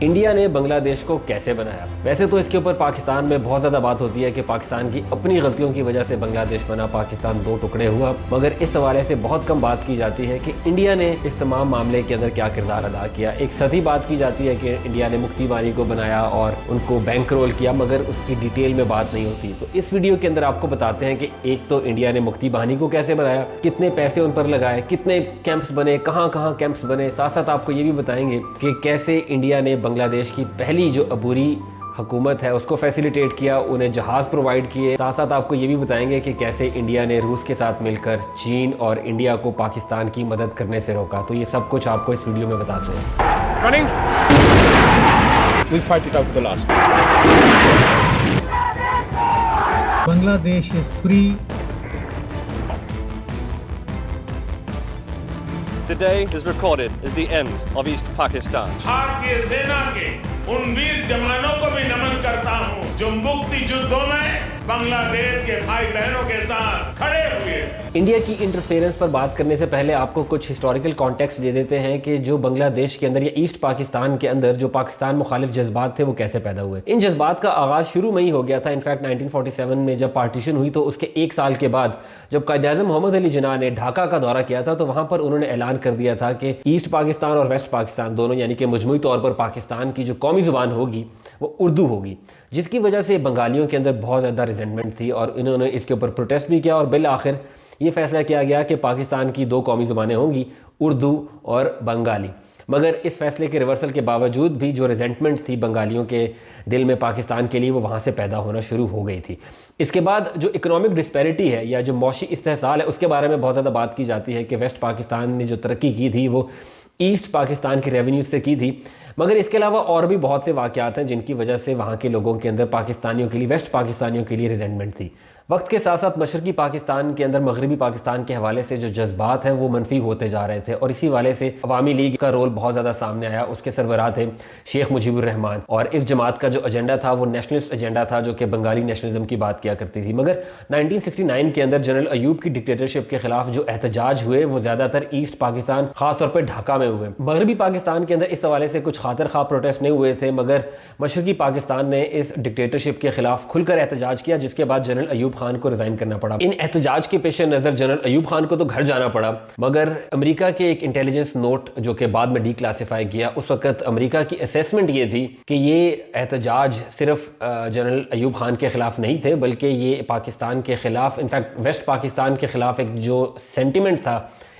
India ने बांग्लादेश को कैसे बनाया? वैसे तो इसके ऊपर पाकिस्तान में बहुत ज़्यादा बात होती है कि पाकिस्तान की अपनी गलतियों की वजह से बांग्लादेश बना, पाकिस्तान दो टुकड़े हुआ, मगर इस हवाले से बहुत कम बात की जाती है कि इंडिया ने इस तमाम मामले के अंदर क्या किरदार अदा किया। एक सदी बात की जाती है कि इंडिया ने मुफ्ती बानी को बनाया और उनको बैंक रोल किया, मगर उसकी डिटेल में बात नहीं होती। तो इस वीडियो के अंदर आपको बताते हैं कि एक तो इंडिया ने मुफ्ती बानी को कैसे बनाया, कितने पैसे उन पर लगाए, कितने कैंप्स बने, कहाँ कहाँ कैंप्स बने। साथ साथ आपको ये भी बताएंगे कि कैसे इंडिया ने बांग्लादेश की पहली जो अबूरी हुकूमत है उसको फैसिलिटेट किया, उन्हें जहाज़ प्रोवाइड किए। साथ साथ आपको ये भी बताएंगे कि कैसे इंडिया ने रूस के साथ मिलकर चीन और इंडिया को पाकिस्तान की मदद करने से रोका। तो ये सब कुछ आपको इस वीडियो में बताते हैं। Running. We'll fight it out to the last. Bangladesh is free. Today is recorded as the end of East Pakistan. भारतीय सेना के उन वीर जवानों को भी नमन करता हूं जो मुक्ति युद्धों में बांग्लादेश के भाई बहनों के साथ खड़े हुए। इंडिया की इंटरफेरेंस पर बात करने से पहले आपको कुछ हिस्टोरिकल कॉन्टेक्स्ट दे देते हैं कि जो बांग्लादेश के अंदर या ईस्ट पाकिस्तान के अंदर जो पाकिस्तान मुखालिफ जज्बात थे वो कैसे पैदा हुए। इन जज्बात का आगाज शुरू में ही हो गया था। इनफैक्ट 1947 में जब पार्टीशन हुई तो उसके एक साल के बाद जब कायद-ए-आज़म मोहम्मद अली जिन्ना ने ढाका का दौरा किया था तो वहां पर उन्होंने ऐलान कर दिया था कि ईस्ट पाकिस्तान और वेस्ट पाकिस्तान दोनों यानी कि मजमूई तौर पर पाकिस्तान की जो कौमी ज़ुबान होगी वो उर्दू होगी, जिसकी वजह से बंगालियों के अंदर बहुत ज़्यादा रिजेंटमेंट थी और इन्होंने इसके ऊपर प्रोटेस्ट भी किया और बिल आखिर ये फैसला किया गया कि पाकिस्तान की दो कौमी ज़ुबानें होंगी, उर्दू और बंगाली। मगर इस फैसले के रिवर्सल के बावजूद भी जो रिजेंटमेंट थी बंगालियों के दिल में पाकिस्तान के लिए वो वहाँ से पैदा होना शुरू हो गई थी। इसके बाद जो इकोनॉमिक डिस्पैरिटी है या जो मौशी इस्तेहसाल है उसके बारे में बहुत ज़्यादा बात की जाती है कि वेस्ट पाकिस्तान ने जो तरक्की की थी वो ईस्ट पाकिस्तान की रेवेन्यू से की थी। मगर इसके अलावा और भी बहुत से वाक़यात हैं जिनकी वजह से वहाँ के लोगों के अंदर पाकिस्तानियों के लिए, वेस्ट पाकिस्तानियों के लिए रिजेंटमेंट थी। वक्त के साथ साथ मशरक़ी पाकिस्तान के अंदर मगरबी पाकिस्तान के हवाले से जो जज्बात हैं वो मनफी होते जा रहे थे और इसी वाले से अवामी लीग का रोल बहुत ज़्यादा सामने आया। उसके सरबराह थे शेख मुजीबुर रहमान और इस जमात का जो एजेंडा था वो नेशनलिस्ट एजेंडा था जो कि बंगाली नेशनलिज्म की बात किया करती थी। मगर 1969 के अंदर जनरल अयूब की डिक्टेटरशिप के खिलाफ जो एहतजाज हुए वो ज़्यादातर ईस्ट पाकिस्तान, खासतौर पर ढाका में हुए। मगरबी पाकिस्तान के अंदर इस हवाले से कुछ खातिर खा प्रोटेस्ट नहीं हुए थे, मगर मशरक़ी पाकिस्तान ने इस डिक्टेटरशिप के खिलाफ खुलकर एहतजाज किया, जिसके बाद जनरल अयूब खान को रिजाइन करना पड़ा। इन एहतजाज के पेश नज़र जनरल अयूब खान को तो घर जाना पड़ा, मगर अमेरिका के एक इंटेलिजेंस नोट जो कि बाद में डीक्लासिफाई किया, उस वक्त अमेरिका की असेसमेंट ये थी कि ये एहतजाज सिर्फ जनरल अयूब खान के खिलाफ नहीं थे बल्कि ये पाकिस्तान के खिलाफ, इनफैक्ट वेस्ट पाकिस्तान के खिलाफ एक जो सेंटिमेंट था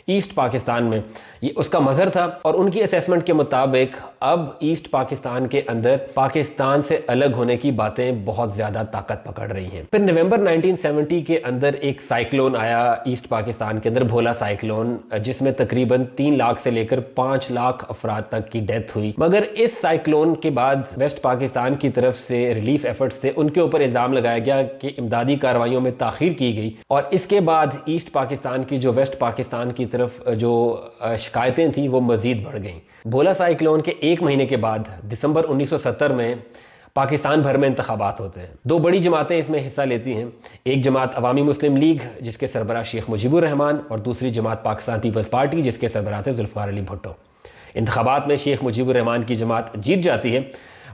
ईस्ट पाकिस्तान में, ये उसका मजहर था। और उनकी असेसमेंट के मुताबिक अब ईस्ट पाकिस्तान के अंदर पाकिस्तान से अलग होने की बातें बहुत ज़्यादा ताकत पकड़ रही हैं। फिर नवंबर 1970 के अंदर एक साइक्लोन आया ईस्ट पाकिस्तान के अंदर, भोला साइक्लोन, जिसमें तकरीबन 3 लाख से लेकर 5 लाख अफराद तक की डेथ हुई। मगर इस साइक्लोन के बाद वेस्ट पाकिस्तान की तरफ से रिलीफ एफर्ट्स थे, उनके ऊपर इल्ज़ाम लगाया गया कि इमदादी कार्रवाइयों में ताख़ीर की गई और इसके बाद ईस्ट पाकिस्तान की जो वेस्ट पाकिस्तान की तरफ जो शिकायतें थी वो मज़ीद बढ़ गईं। भोला साइक्लोन के एक महीने के बाद दिसंबर 1970 में पाकिस्तान भर में इंतखाबात होते हैं। दो बड़ी जमातें इसमें हिस्सा लेती हैं। एक जमात अवामी मुस्लिम लीग जिसके सरबराह शेख मुजीबुर रहमान और दूसरी जमात पाकिस्तान पीपल्स पार्टी जिसके सरबराह थे जुल्फ़िकार अली भुट्टो। इंतखाबात में शेख मुजीबुर रहमान की जमात जीत जाती है,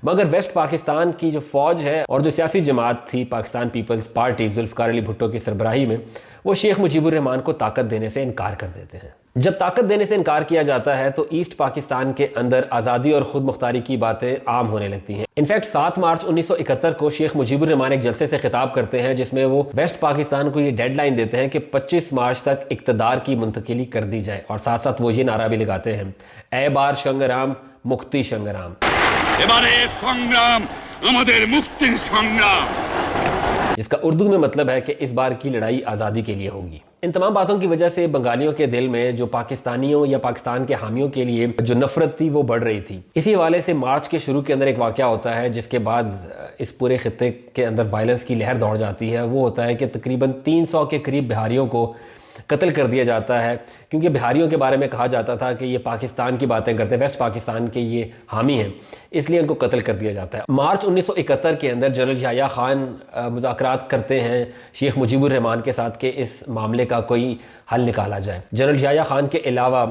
मगर वेस्ट पाकिस्तान की जो फ़ौज है और जो सियासी जमात थी पाकिस्तान पीपल्स पार्टी जुल्फ़िकार अली भुट्टो की सरबराही में, वो शेख मुजीबुर रहमान को ताकत देने से इनकार कर देते हैं। जब ताकत देने से इनकार किया जाता है तो ईस्ट पाकिस्तान के अंदर आज़ादी और ख़ुद मुख्तारी की बातें आम होने लगती हैं। इनफैक्ट 7 मार्च 1971 को शेख मुजीबुर रहमान एक जलसे से खिताब करते हैं जिसमें वो वेस्ट पाकिस्तान को ये डेडलाइन देते हैं कि 25 मार्च तक इक़्तिदार की मुंतकिली कर दी जाए और साथ साथ वो ये नारा भी लगाते हैं, ए बार संग्राम मुक्ति संग्राम। एबारे संग्राम हमारे मुक्ति संग्राम, जिसका उर्दू में मतलब है कि इस बार की लड़ाई आज़ादी के लिए होगी। इन तमाम बातों की वजह से बंगालियों के दिल में जो पाकिस्तानियों या पाकिस्तान के हामियों के लिए जो नफरत थी वो बढ़ रही थी। इसी हवाले से मार्च के शुरू के अंदर एक वाक़या होता है जिसके बाद इस पूरे खित्ते के अंदर वायलेंस की लहर दौड़ जाती है। वो होता है कि तकरीबन 300 के करीब बिहारियों को कत्ल कर दिया जाता है, क्योंकि बिहारियों के बारे में कहा जाता था कि ये पाकिस्तान की बातें करते हैं, वेस्ट पाकिस्तान के ये हामी हैं, इसलिए इनको कत्ल कर दिया जाता है। मार्च 1971 के अंदर जनरल याह्या खान मुज़ाकरात करते हैं शेख मुजीबुर रहमान के साथ कि इस मामले का कोई हल निकाला जाए। जनरल याह्या खान के अलावा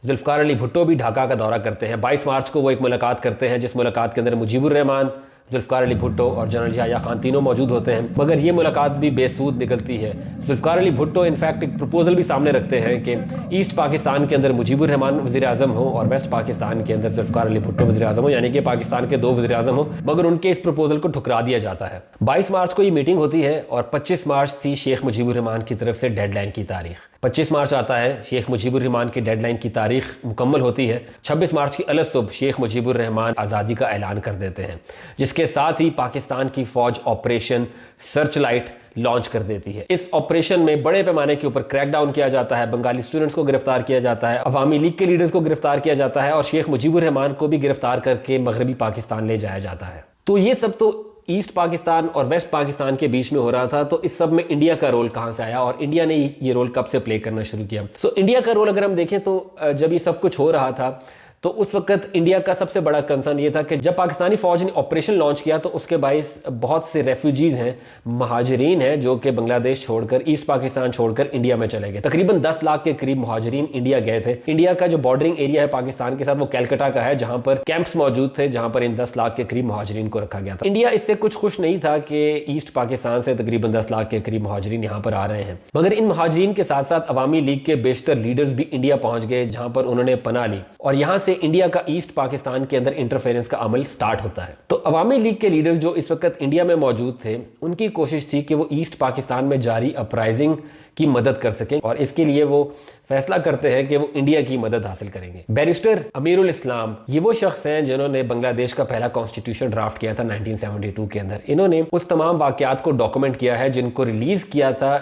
जुल्फ़िकार अली भुट्टो भी ढाका का दौरा करते हैं। 22 मार्च को वो एक मुलाकात करते हैं, जिस मुलाकात के अंदर मुजीबुर रहमान, जुल्फ़िकार अली भुट्टो और जनरल याह्या खान तीनों मौजूद होते हैं, मगर ये मुलाकात भी बेसूद निकलती है। जुल्फ़िकार अली भुट्टो इनफैक्ट एक प्रपोजल भी सामने रखते हैं कि ईस्ट पाकिस्तान के अंदर मुजीबुर रहमान वज़ीर आज़म हो और वेस्ट पाकिस्तान के अंदर जुल्फ़िकार अली भुट्टो वज़ीर आज़म हो, यानी कि पाकिस्तान के 2 वज़ीर आज़म हो, मगर उनके इस प्रपोजल को ठुकरा दिया जाता है। 22 मार्च को ये मीटिंग होती है और 25 मार्च थी शेख मुजीबुर रहमान की तरफ से डेडलाइन की तारीख। 25 मार्च आता है, शेख मुजीबुर रहमान की डेडलाइन की तारीख मुकम्मल होती है। 26 मार्च की अलग सुबह शेख मुजीबुर रहमान आज़ादी का ऐलान कर देते हैं, जिसके साथ ही पाकिस्तान की फ़ौज ऑपरेशन सर्च लाइट लॉन्च कर देती है। इस ऑपरेशन में बड़े पैमाने के ऊपर क्रैकडाउन किया जाता है, बंगाली स्टूडेंट्स को गिरफ्तार किया जाता है, अवामी लीग के लीडर्स को गिरफ्तार किया जाता है और शेख मुजीबुर रहमान को भी गिरफ्तार करके मगरबी पाकिस्तान ले जाया जाता है। तो ये सब तो ईस्ट पाकिस्तान और वेस्ट पाकिस्तान के बीच में हो रहा था। तो इस सब में इंडिया का रोल कहां से आया और इंडिया ने ये रोल कब से प्ले करना शुरू किया? इंडिया का रोल अगर हम देखें तो जब ये सब कुछ हो रहा था तो उस वक्त इंडिया का सबसे बड़ा कंसर्न ये था कि जब पाकिस्तानी फौज ने ऑपरेशन लॉन्च किया तो उसके बाइस बहुत से रेफ्यूजीज हैं, महाजरीन हैं, जो कि बांग्लादेश छोड़कर, ईस्ट पाकिस्तान छोड़कर इंडिया में चले गए। तकरीबन 10 लाख के करीब महाजरीन इंडिया गए थे। इंडिया का जो बॉर्डरिंग एरिया है पाकिस्तान के साथ वो कैलकाटा का है, जहां पर कैंप्स मौजूद थे, जहां पर इन 10 लाख के करीब महाजरीन को रखा गया था। इंडिया इससे कुछ खुश नहीं था कि ईस्ट पाकिस्तान से तकरीबन 10 लाख के करीब महाजरीन यहाँ पर आ रहे हैं, मगर इन महाजरीन के साथ साथ अवामी लीग के बेशतर लीडर्स भी इंडिया पहुंच गए, जहां पर उन्होंने पनाह ली और यहाँ से इंडिया का ईस्ट पाकिस्तान के अंदर इंटरफेरेंस का अमल स्टार्ट होता है। तो अवामी लीग के लीडर्स जो इस वक्त इंडिया में मौजूद थे, उनकी कोशिश थी कि वो ईस्ट पाकिस्तान में जारी अपराइजिंग की मदद कर सकें और इसके लिए वो फैसला करते हैं कि वो इंडिया की मदद हासिल करेंगे। बैरिस्टर अमीरुल इस्लाम ये वो शख्स हैं जिन्होंने बांग्लादेश का पहला कॉन्स्टिट्यूशन ड्राफ्ट किया था 1972 के अंदर। इन्होंने उस तमाम वाकयात को डॉक्यूमेंट किया है जिनको रिलीज किया था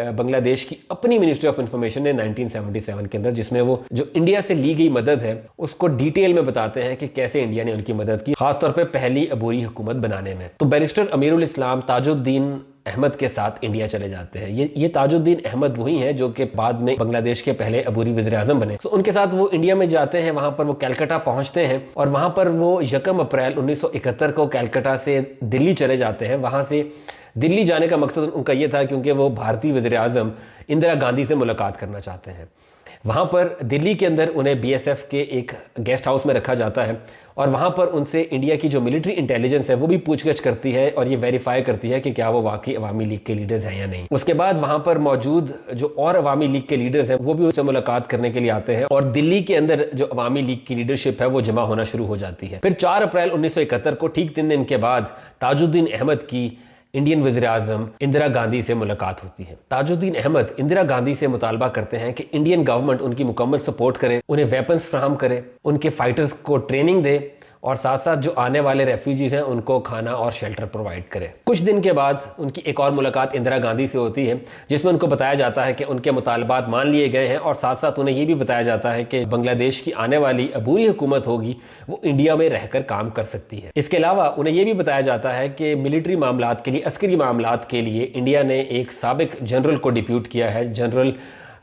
बांग्लादेश की अपनी मिनिस्ट्री ऑफ इंफॉर्मेशन ने 1977 के अंदर, जिसमें वो जो इंडिया से ली गई मदद है उसको डिटेल में बताते हैं कि कैसे इंडिया ने उनकी मदद की, खासतौर पर पहली अबूरी हुकूमत बनाने में। तो बैरिस्टर अमीरुल इस्लाम ताजुद्दीन अहमद के साथ इंडिया चले जाते हैं। ये ताजुद्दीन अहमद वही हैं जो कि बाद में बांग्लादेश के पहले अबूरी वज़ीर आज़म बने। तो उनके साथ वो इंडिया में जाते हैं, वहां पर वो कैलकाटा पहुंचते हैं और वहां पर वो 1 अप्रैल 1971 को कैलकाटा से दिल्ली चले जाते हैं। वहां से दिल्ली जाने का मकसद उनका ये था क्योंकि वो भारतीय वज़ीर आज़म इंदिरा गांधी से मुलाकात करना चाहते हैं। वहाँ पर दिल्ली के अंदर उन्हें बीएसएफ के एक गेस्ट हाउस में रखा जाता है और वहाँ पर उनसे इंडिया की जो मिलिट्री इंटेलिजेंस है वो भी पूछगछ करती है और ये वेरीफाई करती है कि क्या वो वाकई अवामी लीग के लीडर्स हैं या नहीं। उसके बाद वहाँ पर मौजूद जो और अवामी लीग के लीडर्स हैं वो भी उनसे मुलाकात करने के लिए आते हैं और दिल्ली के अंदर जो अवामी लीग की लीडरशिप है वो जमा होना शुरू हो जाती है। फिर 4 अप्रैल 1971 को ठीक 3 दिन के बाद ताजुद्दीन अहमद की इंडियन वज़ीर आज़म इंदिरा गांधी से मुलाकात होती है। ताजुद्दीन अहमद इंदिरा गांधी से मुतालबा करते हैं कि इंडियन गवर्नमेंट उनकी मुकम्मल सपोर्ट करे, उन्हें वेपन्स फ्राहम करे, उनके फाइटर्स को ट्रेनिंग दे और साथ साथ जो आने वाले रेफ्यूजीज हैं उनको खाना और शेल्टर प्रोवाइड करे। कुछ दिन के बाद उनकी एक और मुलाकात इंदिरा गांधी से होती है जिसमें उनको बताया जाता है कि उनके मुतालबात मान लिए गए हैं और साथ साथ उन्हें ये भी बताया जाता है कि बांग्लादेश की आने वाली अबूरी हुकूमत होगी वो इंडिया में रहकर काम कर सकती है। इसके अलावा उन्हें यह भी बताया जाता है कि मिलिट्री मामलात के लिए, अस्करी मामलात के लिए इंडिया ने एक साबिक जनरल को डिप्यूट किया है, जनरल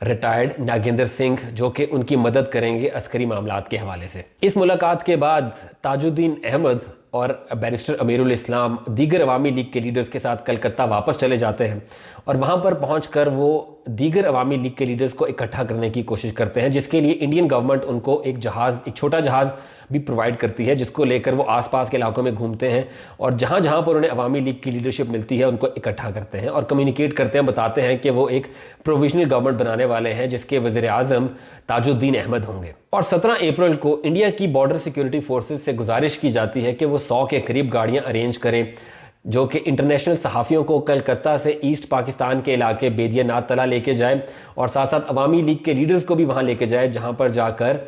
रिटायर्ड नागेंद्र सिंह, जो कि उनकी मदद करेंगे अस्करी मामलात के हवाले से। इस मुलाकात के बाद ताजुद्दीन अहमद और बैरिस्टर अमीरुल इस्लाम दीगर अवामी लीग के लीडर्स के साथ कलकत्ता वापस चले जाते हैं और वहाँ पर पहुँचकर वो दीगर अवामी लीग के लीडर्स को इकट्ठा करने की कोशिश करते हैं, जिसके लिए इंडियन गवर्नमेंट उनको एक छोटा जहाज़ भी प्रोवाइड करती है जिसको लेकर वो आसपास के इलाकों में घूमते हैं और जहाँ जहाँ पर उन्हें अवामी लीग की लीडरशिप मिलती है उनको इकट्ठा करते हैं और कम्युनिकेट करते हैं, बताते हैं कि वो एक प्रोविजनल गवर्नमेंट बनाने वाले हैं जिसके वज़ीर आज़म ताजुद्दीन अहमद होंगे। और 17 अप्रैल को इंडिया की बॉर्डर सिक्योरिटी फोर्सेज से गुजारिश की जाती है कि वो 100 के करीब गाड़ियाँ अरेंज करें जो कि इंटरनेशनल सहाफ़ियों को कलकत्ता से ईस्ट पाकिस्तान के इलाके बेदिया नाथ तला लेके जाए और साथ साथ अवामी लीग के लीडर्स को भी वहाँ लेके जाए जहाँ पर जाकर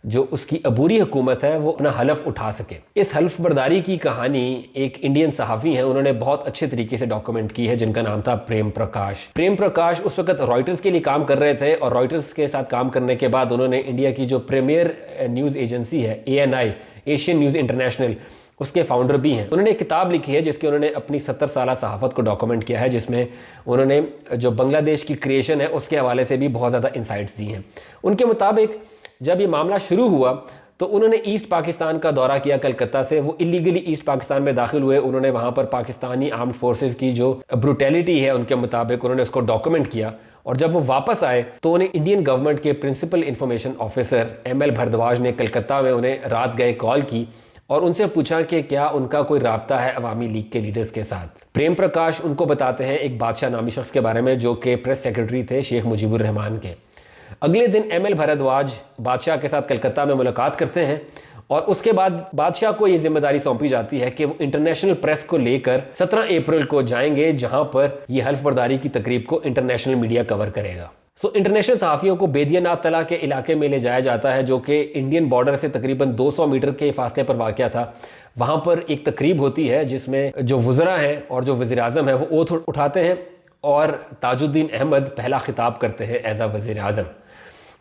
जो उसकी अबूरी हुकूमत है वो अपना हलफ उठा सके। इस हल्फ बर्दारी की कहानी एक इंडियन सहाफ़ी हैं, उन्होंने बहुत अच्छे तरीके से डॉक्यूमेंट की है, जिनका नाम था प्रेम प्रकाश। प्रेम प्रकाश उस वक्त रॉयटर्स के लिए काम कर रहे थे और रॉयटर्स के साथ काम करने के बाद उन्होंने इंडिया की जो प्रीमियर न्यूज़ एजेंसी है ANI, एशियन न्यूज़ इंटरनेशनल, उसके फाउंडर भी हैं। उन्होंने एक किताब लिखी है जिसके उन्होंने अपनी 70 साल सहाफ़त को डॉक्यूमेंट किया है, जिसमें उन्होंने जो बांग्लादेश की क्रिएशन है उसके हवाले से भी बहुत ज़्यादा इंसाइट्स दी हैं। उनके मुताबिक जब ये मामला शुरू हुआ तो उन्होंने ईस्ट पाकिस्तान का दौरा किया कलकत्ता से, वो इलीगली ईस्ट पाकिस्तान में दाखिल हुए, उन्होंने वहाँ पर पाकिस्तानी आर्म्ड फोर्सेस की जो ब्रूटैलिटी है उनके मुताबिक उन्होंने उसको डॉक्यूमेंट किया और जब वो वापस आए तो उन्हें इंडियन गवर्नमेंट के principal information officer ML Bhardwaj ने कलकत्ता में उन्हें रात गए कॉल की और उनसे पूछा कि क्या उनका कोई राब्ता है अवामी लीग के लीडर्स के साथ। प्रेम प्रकाश उनको बताते हैं एक बादशाह नामी शख्स के बारे में जो कि प्रेस सेक्रेटरी थे शेख मुजीबुर रहमान के। अगले दिन एमएल भारद्वाज बादशाह के साथ कलकत्ता में मुलाकात करते हैं और उसके बाद बादशाह को ये जिम्मेदारी सौंपी जाती है कि वो इंटरनेशनल प्रेस को लेकर 17 अप्रैल को जाएंगे, जहां पर ये हल्फ बर्दारी की तकरीब को इंटरनेशनल मीडिया कवर करेगा। इंटरनेशनल सहाफ़ियों को बेदियानाथ तला के इलाके में ले जाया जाता है जो कि इंडियन बॉर्डर से तकरीबन 200 मीटर के फासले पर वाक़या था। वहाँ पर एक तकरीब होती है जिसमें जो वज़रा हैं और जो वज़ीर आज़म है वो ओथ उठाते हैं और ताजुद्दीन अहमद पहला खिताब करते हैं एज आ वज़ीर आज़म।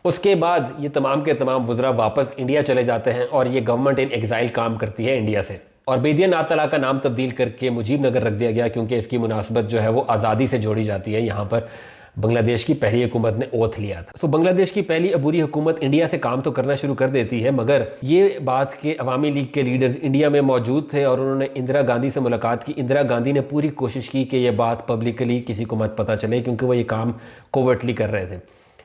उसके बाद ये तमाम के तमाम वज़रा वापस इंडिया चले जाते हैं और ये गवर्नमेंट इन एग्ज़ाइल काम करती है इंडिया से। और बेदियानाथ तला का नाम तब्दील करके मुजीब नगर रख दिया गया क्योंकि इसकी मुनासबत जो है वो आज़ादी से जोड़ी जाती है। यहाँ पर बांग्लादेश की पहली हुकूमत ने ओथ लिया था। बांग्लादेश की पहली अबूरी हुकूमत इंडिया से काम तो करना शुरू कर देती है, मगर ये बात कि अवामी लीग के लीडर्स इंडिया में मौजूद थे और उन्होंने इंदिरा गांधी से मुलाकात की। इंदिरा गांधी ने पूरी कोशिश की कि यह बात पब्लिकली किसी को मत पता चले क्योंकि वो ये काम कोवर्टली कर रहे थे।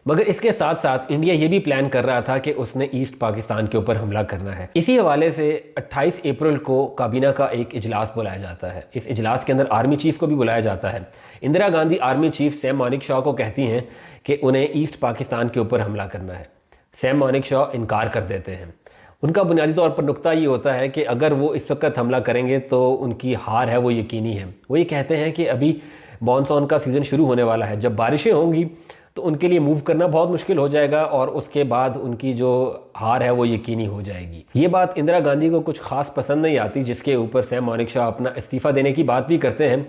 मगर इसके साथ साथ इंडिया ये भी प्लान कर रहा था कि उसने ईस्ट पाकिस्तान के ऊपर हमला करना है। इसी हवाले से 28 अप्रैल को काबीना का एक इजलास बुलाया जाता है। इस इजलास के अंदर आर्मी चीफ को भी बुलाया जाता है। Indira Gandhi army chief Sam Manekshaw को कहती हैं कि उन्हें ईस्ट पाकिस्तान के ऊपर हमला करना है। सैम मानेकशॉ इनकार कर देते हैं। उनका बुनियादी तौर पर नुक्ता ये होता है कि अगर वो इस वक्त हमला करेंगे तो उनकी हार है वो यकीनी है। वो ये कहते हैं कि अभी मानसून का सीज़न शुरू होने वाला है, जब बारिशें होंगी तो उनके लिए मूव करना बहुत मुश्किल हो जाएगा और उसके बाद उनकी जो हार है वो यकीनी हो जाएगी। ये बात इंदिरा गांधी को कुछ खास पसंद नहीं आती, जिसके ऊपर सैम मानेकशॉ अपना इस्तीफ़ा देने की बात भी करते हैं,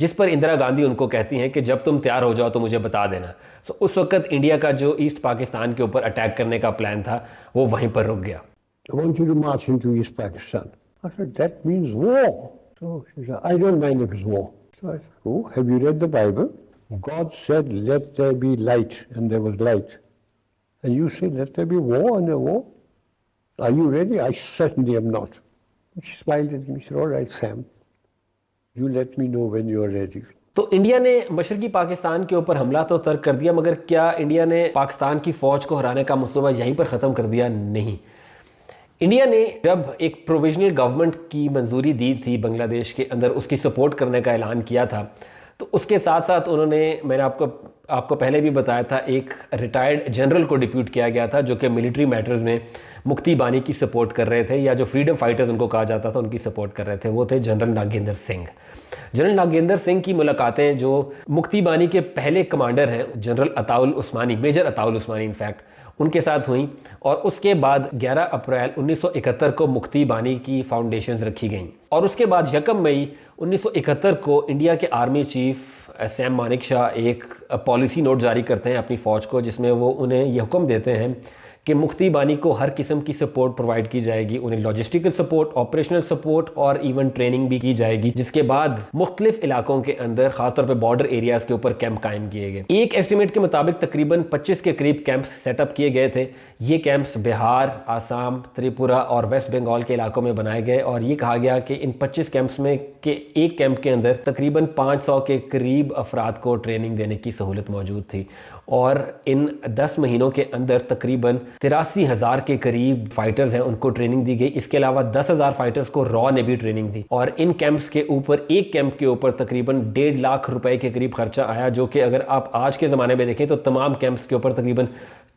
जिस पर इंदिरा गांधी उनको कहती हैं कि जब तुम तैयार हो जाओ तो मुझे बता देना। उस वक्त इंडिया का जो ईस्ट पाकिस्तान के ऊपर अटैक करने का प्लान था वो वहीं पर रुक गया। I want you to march into East Pakistan. I said, that means war. So she said, I don't mind if it's war. So I said, oh, have you read the Bible? God said, let there be light, and there was light. And you say, let there be war, and there war? Are you ready? I certainly am not. And she smiled at me. She said, all right, Sam, you let me know when you are ready. तो India ने मशरकी पाकिस्तान के ऊपर हमला तो तर्क कर दिया, मगर क्या इंडिया ने पाकिस्तान की फ़ौज को हराने का मंसूबा यहीं पर ख़त्म कर दिया? नहीं। इंडिया ने जब एक प्रोविजनल गवर्नमेंट की मंजूरी दी थी बांग्लादेश के अंदर, उसकी सपोर्ट करने का ऐलान किया था, तो उसके साथ साथ उन्होंने, मैंने आपको पहले भी बताया था, एक रिटायर्ड जनरल को डिप्यूट किया गया था जो कि मिलिट्री मैटर्स में मुक्ति बानी की सपोर्ट कर रहे थे, या जो फ्रीडम फाइटर्स उनको कहा जाता था उनकी सपोर्ट कर रहे थे। वो थे जनरल नागेंद्र सिंह। जनरल नागेंद्र सिंह की मुलाकातें जो मुक्ति बानी के पहले कमांडर हैं जनरल अताउल उस्मानी, मेजर अताउल उस्मानी इनफैक्ट, उनके साथ हुई। और उसके बाद 11 अप्रैल 1971 को मुक्ति बानी की फाउंडेशंस रखी गईं। और उसके बाद 1 मई 1971 को इंडिया के आर्मी चीफ सैम मानेकशॉ एक पॉलिसी नोट जारी करते हैं अपनी फ़ौज को, जिसमें वो उन्हें यह हुक्म देते हैं कि मुक्ति बानी को हर किस्म की सपोर्ट प्रोवाइड की जाएगी, उन्हें लॉजिस्टिकल सपोर्ट, ऑपरेशनल सपोर्ट और इवन ट्रेनिंग भी की जाएगी। जिसके बाद मुख्तलिफ इलाकों के अंदर खासतौर पर बॉर्डर एरियाज़ के ऊपर कैंप कायम किए गए। एक एस्टिमेट के मुताबिक तकरीबन 25 के करीब कैंप्स सेटअप किए गए थे। ये कैंप्स बिहार, आसाम, त्रिपुरा और वेस्ट बंगाल के इलाकों में बनाए गए और ये कहा गया कि इन 25 कैंप्स में के एक कैंप के अंदर तकरीबन 500 के करीब अफराद को ट्रेनिंग देने की सहूलत मौजूद थी। और इन 10 महीनों के अंदर तकरीबन 83,000 के करीब फाइटर्स हैं उनको ट्रेनिंग दी गई। इसके अलावा 10,000 फाइटर्स को रॉ ने भी ट्रेनिंग दी। और इन कैंप्स के ऊपर, एक कैंप के ऊपर तकरीबन 1.5 लाख रुपए के करीब खर्चा आया, जो कि अगर आप आज के ज़माने में देखें तो तमाम कैंप्स के ऊपर तकरीबन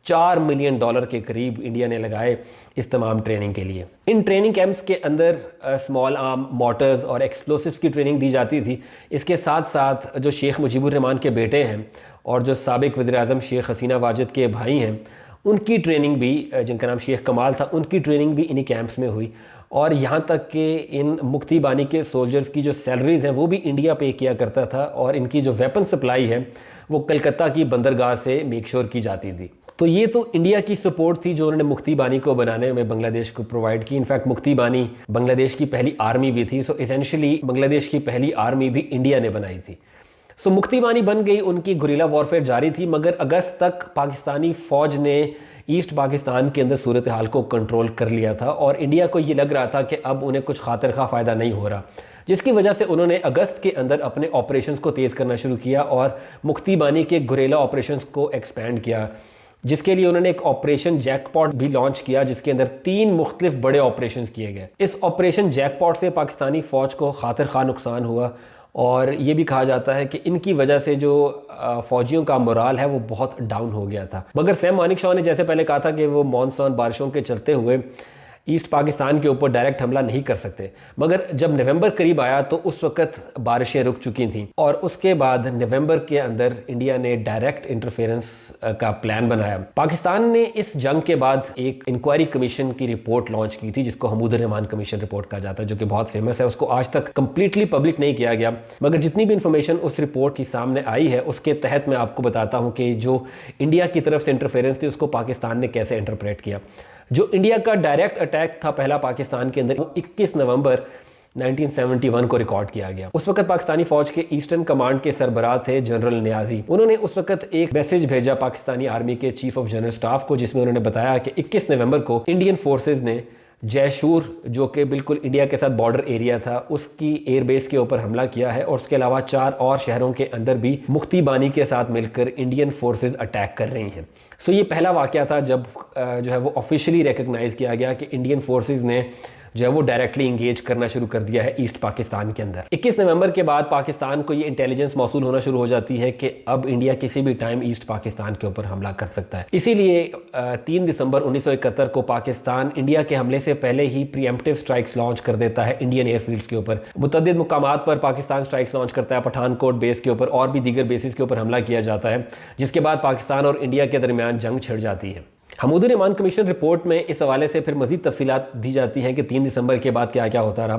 $4 मिलियन के करीब इंडिया ने लगाए इस तमाम ट्रेनिंग के लिए। इन ट्रेनिंग कैंप्स के अंदर स्मॉल आर्म, मोटर्स और एक्सप्लोसिव्स की ट्रेनिंग दी जाती थी। इसके साथ साथ जो शेख मुजीबुर रहमान के बेटे हैं और जो साबिक वज़ीर-ए-आज़म शेख हसीना वाजिद के भाई हैं, उनकी ट्रेनिंग भी, जिनका नाम शेख कमाल था, उनकी ट्रेनिंग भी इन्हीं कैंप्स में हुई। और यहाँ तक कि इन मुक्ति बानी के सोल्जर्स की जो सैलरीज़ हैं वो भी इंडिया पे किया करता था और इनकी जो वेपन सप्लाई है वो कलकत्ता की बंदरगाह से मेक श्योर की जाती थी। तो ये तो इंडिया की सपोर्ट थी जो उन्होंने मुक्ति बानी को बनाने में बांग्लादेश को प्रोवाइड की। इनफैक्ट मुक्ति बानी बांग्लादेश की पहली आर्मी भी थी। सो एसेंशियली बांग्लादेश की पहली आर्मी भी इंडिया ने बनाई थी। सो मुक्ति बानी बन गई, उनकी गुरिल्ला वॉरफेयर जारी थी। मगर अगस्त तक पाकिस्तानी फ़ौज ने ईस्ट पाकिस्तान के अंदर सूरत हाल को कंट्रोल कर लिया था और इंडिया को ये लग रहा था कि अब उन्हें कुछ खातिर खा फ़ायदा नहीं हो रहा। जिसकी वजह से उन्होंने अगस्त के अंदर अपने ऑपरेशंस को तेज़ करना शुरू किया और मुक्ति बानी के गुरेला ऑपरेशंस को एक्सपेंड किया, जिसके लिए उन्होंने एक ऑपरेशन जैकपॉट भी लॉन्च किया, जिसके अंदर 3 मुख्तलिफ बड़े ऑपरेशंस किए गए। इस ऑपरेशन जैकपॉट से पाकिस्तानी फ़ौज को खातिर खा नुकसान हुआ और ये भी कहा जाता है कि इनकी वजह से जो फ़ौजियों का मोराल है वो बहुत डाउन हो गया था। मगर सैम मानेकशॉ ने जैसे पहले कहा था कि वो मॉनसून बारिशों के चलते हुए ईस्ट पाकिस्तान के ऊपर डायरेक्ट हमला नहीं कर सकते, मगर जब नवंबर करीब आया तो उस वक्त बारिशें रुक चुकी थीं और उसके बाद नवंबर के अंदर इंडिया ने डायरेक्ट इंटरफेरेंस का प्लान बनाया। पाकिस्तान ने इस जंग के बाद एक इंक्वायरी कमीशन की रिपोर्ट लॉन्च की थी, जिसको हमूदुर रहमान कमीशन रिपोर्ट कहा जाता है, जो कि बहुत फेमस है। उसको आज तक कंप्लीटली पब्लिक नहीं किया गया, मगर जितनी भी इंफॉर्मेशन उस रिपोर्ट की सामने आई है उसके तहत मैं आपको बताता हूँ कि जो इंडिया की तरफ से इंटरफेरेंस थी उसको पाकिस्तान ने कैसे इंटरप्रेट किया। जो इंडिया का डायरेक्ट अटैक था पहला पाकिस्तान के अंदर, वो 21 नवंबर 1971 को रिकॉर्ड किया गया। उस वक्त पाकिस्तानी फौज के ईस्टर्न कमांड के सरबराह थे जनरल नियाजी। उन्होंने उस वक्त एक मैसेज भेजा पाकिस्तानी आर्मी के चीफ ऑफ जनरल स्टाफ को, जिसमें उन्होंने बताया कि 21 नवंबर को इंडियन फोर्सेज ने जयशूर, जो कि बिल्कुल इंडिया के साथ बॉर्डर एरिया था, उसकी एयरबेस के ऊपर हमला किया है और उसके अलावा 4 और शहरों के अंदर भी मुक्ति बानी के साथ मिलकर इंडियन फोर्सेज अटैक कर रही हैं। सो ये पहला वाक़या था जब जो है वो ऑफिशियली रिकग्नाइज़ किया गया कि इंडियन फोर्सेज ने जो है वो डायरेक्टली इंगेज करना शुरू कर दिया है ईस्ट पाकिस्तान के अंदर। 21 नवंबर के बाद पाकिस्तान को ये इंटेलिजेंस मौसूल होना शुरू हो जाती है कि अब इंडिया किसी भी टाइम ईस्ट पाकिस्तान के ऊपर हमला कर सकता है। इसीलिए 3 दिसंबर 1971 को पाकिस्तान इंडिया के हमले से पहले ही प्रीएम्प्टिव स्ट्राइक्स लॉन्च कर देता है इंडियन एयरफील्ड्स के ऊपर। मुतअद्दिद मुकामात पर पाकिस्तान स्ट्राइक्स लॉन्च करता है, पठानकोट बेस के ऊपर और भी दीगर बेसिस के ऊपर हमला किया जाता है, जिसके बाद पाकिस्तान और इंडिया के दरमियान जंग छिड़ जाती है। हमूदुर रहमान कमीशन रिपोर्ट में इस हवाले से फिर मज़ीद तफसीलात दी जाती हैं कि 3 दिसंबर के बाद क्या क्या होता रहा।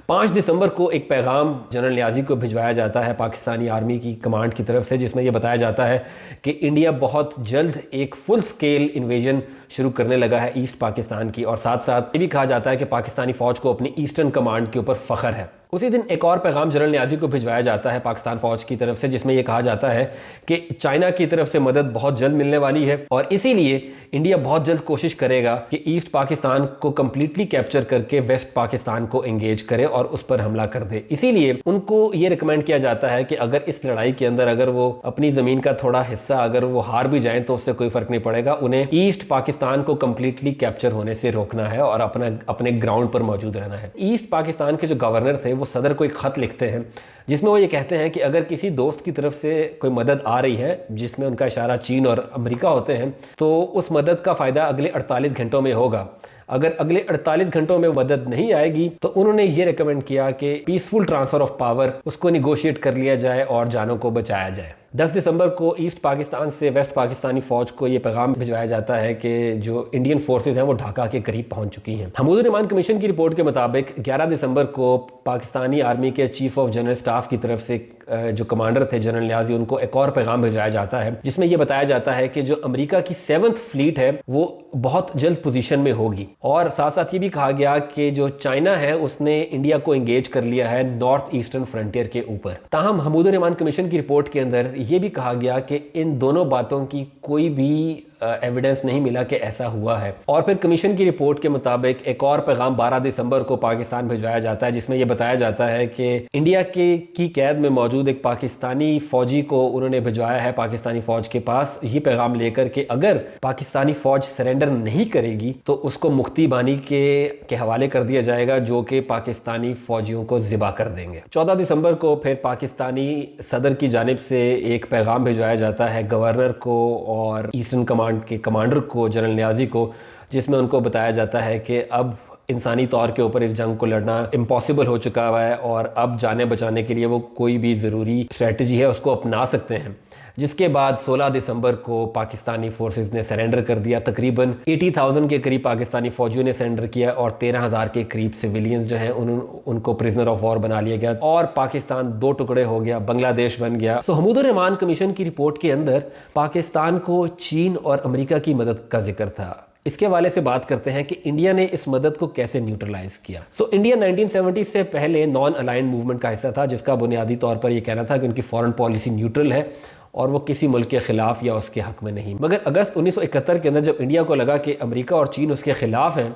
5 दिसंबर को एक पैगाम जनरल नियाजी को भिजवाया जाता है पाकिस्तानी आर्मी की कमांड की तरफ से, जिसमें यह बताया जाता है कि इंडिया बहुत जल्द एक फुल स्केल इन्वेजन शुरू करने लगा है ईस्ट पाकिस्तान की, और साथ साथ ये भी कहा जाता है कि पाकिस्तानी फ़ौज को अपनी ईस्टर्न कमांड के ऊपर फ़ख्र है। उसी दिन एक और पैगाम जनरल नियाजी को भिजवाया जाता है पाकिस्तान फ़ौज की तरफ से, जिसमें यह कहा जाता है कि चाइना की तरफ से मदद बहुत जल्द मिलने वाली है और इसीलिए इंडिया बहुत जल्द कोशिश करेगा कि ईस्ट पाकिस्तान को कंप्लीटली कैप्चर करके वेस्ट पाकिस्तान को एंगेज करे और उस पर हमला कर दे। इसीलिए उनको ये रिकमेंड किया जाता है कि अगर इस लड़ाई के अंदर अगर वो अपनी ज़मीन का थोड़ा हिस्सा अगर वो हार भी जाएं तो उससे कोई फ़र्क नहीं पड़ेगा, उन्हें ईस्ट पाकिस्तान को कंप्लीटली कैप्चर होने से रोकना है और अपने ग्राउंड पर मौजूद रहना है। ईस्ट पाकिस्तान के जो गवर्नर थे वो सदर को एक ख़त लिखते हैं, जिसमें वो ये कहते हैं कि अगर किसी दोस्त की तरफ से कोई मदद आ रही है, जिसमें उनका इशारा चीन और अमेरिका होते हैं, तो उस मदद का फ़ायदा अगले 48 घंटों में होगा। अगर अगले 48 घंटों में मदद नहीं आएगी तो उन्होंने ये रिकमेंड किया कि पीसफुल ट्रांसफ़र ऑफ पावर उसको निगोशिएट कर लिया जाए और जानों को बचाया जाए। 10 दिसंबर को ईस्ट पाकिस्तान से वेस्ट पाकिस्तानी फ़ौज को ये पैगाम भिजवाया जाता है कि जो इंडियन फोर्सेज हैं वो ढाका के करीब पहुंच चुकी हैं। हमूदुर रहमान कमीशन की रिपोर्ट के मुताबिक 11 दिसंबर को पाकिस्तानी आर्मी के चीफ ऑफ जनरल स्टाफ की तरफ से जो कमांडर थे जनरल नियाजी, उनको एक और पैगाम भिजवाया जाता है, जिसमें यह बताया जाता है कि जो अमेरिका की 7th फ्लीट है वो बहुत जल्द पोजीशन में होगी, और साथ साथ ये भी कहा गया कि जो चाइना है उसने इंडिया को एंगेज कर लिया है नॉर्थ ईस्टर्न फ्रंटियर के ऊपर। ताहम हमूदुर रहमान कमीशन की रिपोर्ट के अंदर ये भी कहा गया कि इन दोनों बातों की कोई भी एविडेंस नहीं मिला कि ऐसा हुआ है। और फिर कमीशन की रिपोर्ट के मुताबिक एक और पैगाम 12 दिसंबर को पाकिस्तान भिजवाया जाता है, जिसमें यह बताया जाता है कि इंडिया की कैद में मौजूद एक पाकिस्तानी फौजी को उन्होंने भिजवाया है पाकिस्तानी फौज के पास, ये पैगाम लेकर के अगर पाकिस्तानी फौज सरेंडर नहीं करेगी तो उसको मुक्ति बानी के हवाले कर दिया जाएगा, जो कि पाकिस्तानी फौजियों को ज़िबा कर देंगे। 14 दिसंबर को फिर पाकिस्तानी सदर की जानिब से एक पैगाम भिजवाया जाता है गवर्नर को और ईस्टर्न कमांड के कमांडर को जनरल नियाजी को, जिसमें उनको बताया जाता है कि अब इंसानी तौर के ऊपर इस जंग को लड़ना इम्पॉसिबल हो चुका हुआ है और अब जाने बचाने के लिए वो कोई भी ज़रूरी स्ट्रेटजी है उसको अपना सकते हैं। जिसके बाद 16 दिसंबर को पाकिस्तानी फोर्सेस ने सरेंडर कर दिया। तकरीबन 80,000 के करीब पाकिस्तानी फौजियों ने सरेंडर किया और 13,000 के करीब सिविलियंस जो हैं उनको प्रिजनर ऑफ वॉर बना लिया गया और पाकिस्तान 2 टुकड़े हो गया, बांग्लादेश बन गया। सो हमूदुर रहमान कमीशन की रिपोर्ट के अंदर पाकिस्तान को चीन और अमेरिका की मदद का जिक्र था। इसके हवाले से बात करते हैं कि इंडिया ने इस मदद को कैसे न्यूट्रलाइज किया। सो इंडिया 1970 से पहले नॉन अलाइंड मूवमेंट का हिस्सा था, जिसका बुनियादी तौर पर यह कहना था कि उनकी फॉरेन पॉलिसी न्यूट्रल है और वो किसी मुल्क के खिलाफ या उसके हक में नहीं। मगर अगस्त 1971 के अंदर जब इंडिया को लगा कि अमेरिका और चीन उसके खिलाफ हैं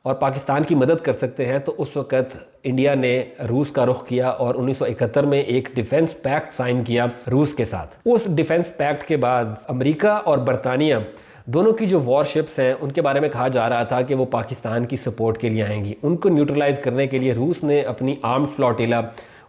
और पाकिस्तान की मदद कर सकते हैं, तो उस वक्त इंडिया ने रूस का रुख किया और 1971 में एक डिफेंस पैक्ट साइन किया रूस के साथ। उस डिफेंस पैक्ट के बाद अमेरिका और बरतानिया दोनों की जो वॉरशिप्स हैं उनके बारे में कहा जा रहा था कि वो पाकिस्तान की सपोर्ट के लिए आएंगी। उनको न्यूट्रलाइज करने के लिए रूस ने अपनी आर्म्ड फ्लोटिला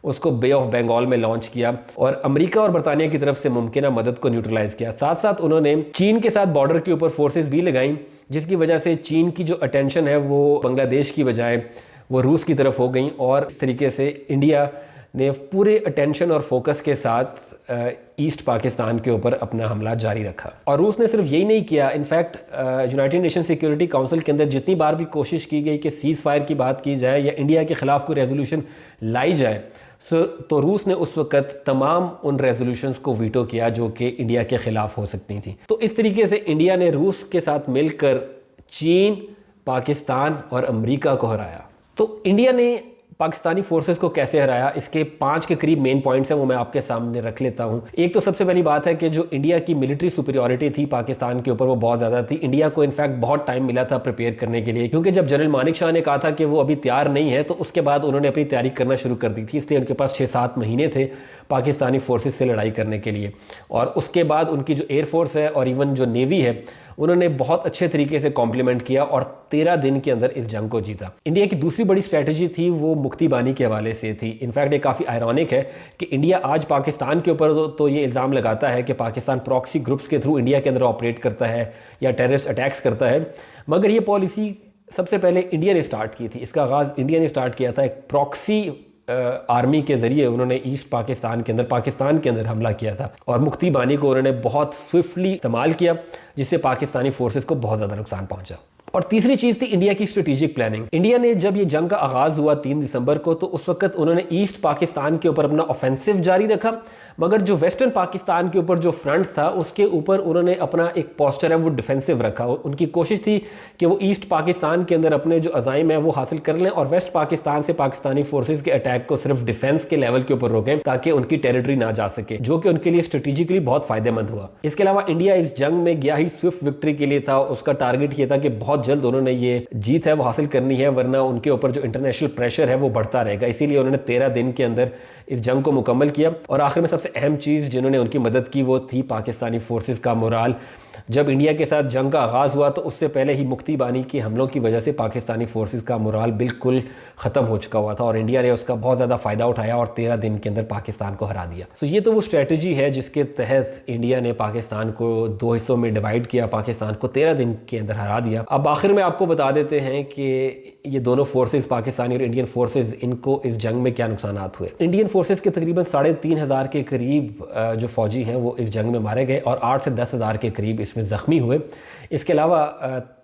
उसको बे ऑफ बंगाल में लॉन्च किया और अमेरिका और बरतानिया की तरफ से मुमकिन मदद को न्यूट्रलाइज किया। साथ साथ उन्होंने चीन के साथ बॉर्डर के ऊपर फोर्सेस भी लगाई, जिसकी वजह से चीन की जो अटेंशन है वो बांग्लादेश की बजाय वो रूस की तरफ हो गई और इस तरीके से इंडिया ने पूरे अटेंशन और फोकस के साथ ईस्ट पाकिस्तान के ऊपर अपना हमला जारी रखा। और रूस ने सिर्फ यही नहीं किया, in fact United nation security council के अंदर जितनी बार भी कोशिश की गई कि सीज़ फायर की बात की जाए या इंडिया के ख़िलाफ़ कोई रेजोल्यूशन लाई जाए, तो रूस ने उस वक्त तमाम उन रेजोल्यूशंस को वीटो किया जो कि इंडिया के ख़िलाफ़ हो सकती थी। तो इस तरीके से इंडिया ने रूस के साथ मिलकर चीन, पाकिस्तान और अमेरिका को हराया। तो इंडिया ने पाकिस्तानी फोर्सेस को कैसे हराया, इसके 5 के करीब मेन पॉइंट्स हैं, वो मैं आपके सामने रख लेता हूं। एक तो सबसे पहली बात है कि जो इंडिया की मिलिट्री सुपीरियॉरिटी थी पाकिस्तान के ऊपर वो बहुत ज़्यादा थी। इंडिया को इनफैक्ट बहुत टाइम मिला था प्रिपेयर करने के लिए, क्योंकि जब जनरल मानिक शाह ने कहा था कि वो अभी तैयार नहीं है तो उसके बाद उन्होंने अपनी तैयारी करना शुरू कर दी थी। इसलिए उनके पास 6-7 महीने थे पाकिस्तानी फोर्सेस से लड़ाई करने के लिए। और उसके बाद उनकी जो एयरफोर्स है और इवन जो नेवी है उन्होंने बहुत अच्छे तरीके से कॉम्प्लीमेंट किया और 13 दिन के अंदर इस जंग को जीता। इंडिया की दूसरी बड़ी स्ट्रैटेजी थी वो मुक्ति बानी के हवाले से थी। इनफैक्ट ये काफ़ी आयरॉनिक है कि इंडिया आज पाकिस्तान के ऊपर तो ये इल्ज़ाम लगाता है कि पाकिस्तान प्रॉक्सी ग्रुप्स के थ्रू इंडिया के अंदर ऑपरेट करता है या टेररिस्ट अटैक्स करता है, मगर ये पॉलिसी सबसे पहले इंडिया ने स्टार्ट की थी। इसका आगाज़ इंडिया ने स्टार्ट किया था। एक प्रॉक्सी आर्मी के ज़रिए उन्होंने ईस्ट पाकिस्तान के अंदर पाकिस्तान के अंदर हमला किया था और मुक्ति बानी को उन्होंने बहुत स्विफ्टली इस्तेमाल किया, जिससे पाकिस्तानी फोर्सेस को बहुत ज़्यादा नुकसान पहुंचा। और तीसरी चीज़ थी इंडिया की स्ट्रेटेजिक प्लानिंग। इंडिया ने जब ये जंग का आगाज़ हुआ 3 दिसंबर को, तो उस वक्त उन्होंने ईस्ट पाकिस्तान के ऊपर अपना ऑफेंसिव जारी रखा, मगर जो वेस्टर्न पाकिस्तान के ऊपर जो फ्रंट था उसके ऊपर उन्होंने अपना एक पोस्चर है वो डिफेंसिव रखा। उनकी कोशिश थी कि वो ईस्ट पाकिस्तान के अंदर अपने जो अज़ाइम है वो हासिल कर लें और वेस्ट पाकिस्तान से पाकिस्तानी फोर्सेस के अटैक को सिर्फ डिफेंस के लेवल के ऊपर रोकें ताकि उनकी टेरिटरी ना जा सके, जो कि उनके लिए स्ट्रेटेजिकली बहुत फायदेमंद हुआ। इसके अलावा इंडिया इस जंग में गया ही स्विफ्ट विक्ट्री के लिए था। उसका टारगेट ये था कि बहुत जल्द उन्होंने ये जीत है वो हासिल करनी है, वरना उनके ऊपर जो इंटरनेशनल प्रेशर है वो बढ़ता रहेगा। इसीलिए उन्होंने 13 दिन के अंदर इस जंग को मुकम्मल किया। और आखिर में सबसे अहम चीज़ जिन्होंने उनकी मदद की वो थी पाकिस्तानी फोर्सेस का मोराल। जब इंडिया के साथ जंग का आगाज़ हुआ तो उससे पहले ही मुक्ति बानी के हमलों की वजह से पाकिस्तानी फोर्सेस का मोराल बिल्कुल ख़त्म हो चुका हुआ था और इंडिया ने उसका बहुत ज़्यादा फ़ायदा उठाया और 13 दिन के अंदर पाकिस्तान को हरा दिया। तो ये तो वो स्ट्रेटजी है जिसके तहत इंडिया ने पाकिस्तान को 2 हिस्सों में डिवाइड किया, पाकिस्तान को 13 दिन के अंदर हरा दिया। अब आखिर में आपको बता देते हैं कि ये दोनों फोर्सेस पाकिस्तानी और इंडियन फोर्सेस इनको इस जंग में क्या नुकसान हुए। इंडियन फोर्सेस के तकरीबन 3,500 के करीब जो फौजी हैं वो इस जंग में मारे गए और 8 से 10,000 के करीब इसमें ज़ख्मी हुए। इसके अलावा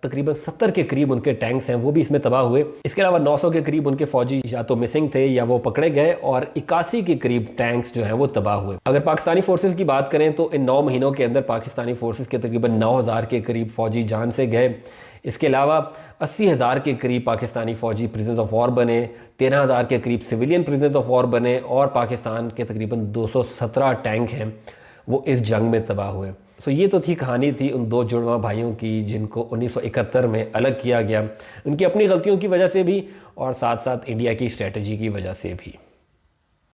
तकरीबन 70 के करीब उनके टैंक्स हैं वो भी इसमें तबाह हुए। इसके अलावा 900 के करीब उनके फौजी या तो मिसिंग थे या वो पकड़े गए और 81 के करीब टैंक्स जो हैं वो तबाह हुए। अगर पाकिस्तानी फोर्सेस की बात करें तो इन 9 महीनों के अंदर पाकिस्तानी फोर्सेस के तकरीबन 9,000 के करीब फौजी जान से गए। इसके अलावा 80,000 के करीब पाकिस्तानी फ़ौजी प्रिजनर्स ऑफ वॉर बने, 13,000 के करीब सिविलियन प्रिजनर्स ऑफ वॉर बने और पाकिस्तान के तकरीबन 217 टैंक हैं वो इस जंग में तबाह हुए। सो ये तो थी कहानी थी उन 2 जुड़वा भाइयों की जिनको 1971 में अलग किया गया, उनकी अपनी गलतियों की वजह से भी और साथ साथ इंडिया की स्ट्रेटजी की वजह से भी।